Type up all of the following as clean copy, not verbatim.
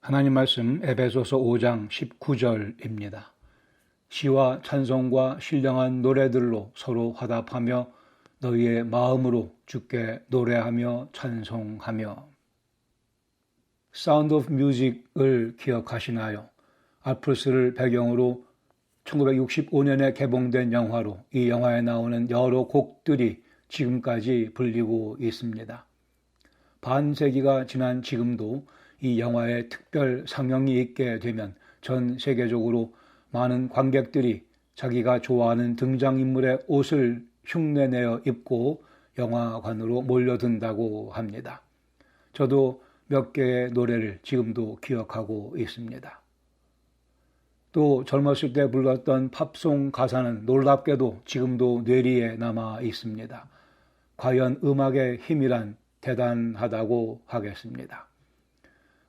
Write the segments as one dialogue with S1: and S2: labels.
S1: 하나님 말씀 에베소서 5장 19절입니다. 시와 찬송과 신령한 노래들로 서로 화답하며 너희의 마음으로 주께 노래하며 찬송하며. 사운드 오브 뮤직을 기억하시나요? 알프스를 배경으로 1965년에 개봉된 영화로 이 영화에 나오는 여러 곡들이 지금까지 불리고 있습니다. 반세기가 지난 지금도 이 영화에 특별 상영이 있게 되면 전 세계적으로 많은 관객들이 자기가 좋아하는 등장인물의 옷을 흉내내어 입고 영화관으로 몰려든다고 합니다. 저도 몇 개의 노래를 지금도 기억하고 있습니다. 또 젊었을 때 불렀던 팝송 가사는 놀랍게도 지금도 뇌리에 남아 있습니다. 과연 음악의 힘이란 대단하다고 하겠습니다.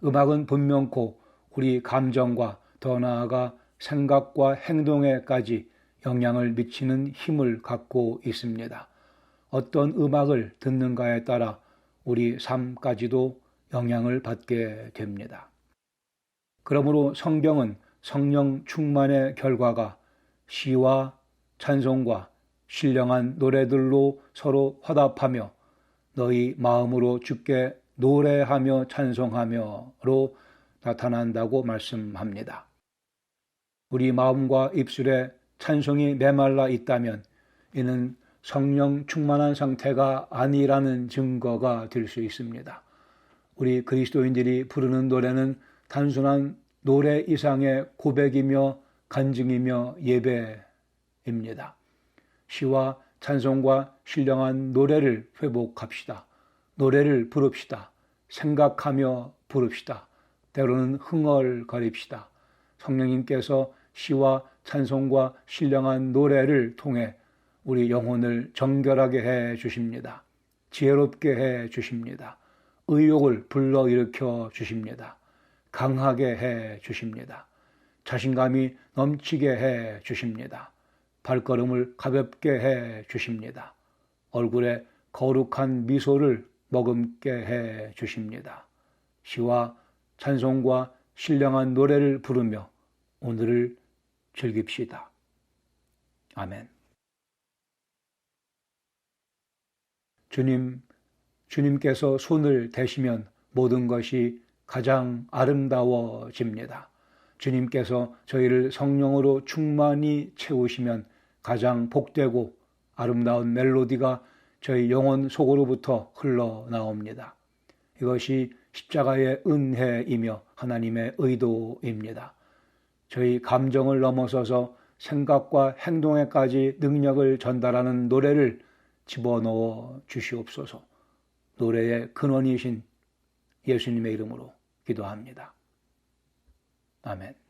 S1: 음악은 분명코 우리 감정과 더 나아가 생각과 행동에까지 영향을 미치는 힘을 갖고 있습니다. 어떤 음악을 듣는가에 따라 우리 삶까지도 영향을 받게 됩니다. 그러므로 성경은 성령 충만의 결과가 시와 찬송과 신령한 노래들로 서로 화답하며 너희 마음으로 주께 노래하며 찬송하며로 나타난다고 말씀합니다. 우리 마음과 입술에 찬송이 메말라 있다면 이는 성령 충만한 상태가 아니라는 증거가 될 수 있습니다. 우리 그리스도인들이 부르는 노래는 단순한 노래 이상의 고백이며 간증이며 예배입니다. 시와 찬송과 신령한 노래를 회복합시다. 노래를 부릅시다. 생각하며 부릅시다. 때로는 흥얼거립시다. 성령님께서 시와 찬송과 신령한 노래를 통해 우리 영혼을 정결하게 해 주십니다. 지혜롭게 해 주십니다. 의욕을 불러일으켜 주십니다. 강하게 해 주십니다. 자신감이 넘치게 해 주십니다. 발걸음을 가볍게 해 주십니다. 얼굴에 거룩한 미소를 머금게 해 주십니다. 시와 찬송과 신령한 노래를 부르며 오늘을 즐깁시다. 아멘. 주님께서 손을 대시면 모든 것이 가장 아름다워집니다. 주님께서 저희를 성령으로 충만히 채우시면 가장 복되고 아름다운 멜로디가 저희 영혼 속으로부터 흘러나옵니다. 이것이 십자가의 은혜이며 하나님의 의도입니다. 저희 감정을 넘어서서 생각과 행동에까지 능력을 전달하는 노래를 집어넣어 주시옵소서. 노래의 근원이신 예수님의 이름으로 기도합니다. 아멘.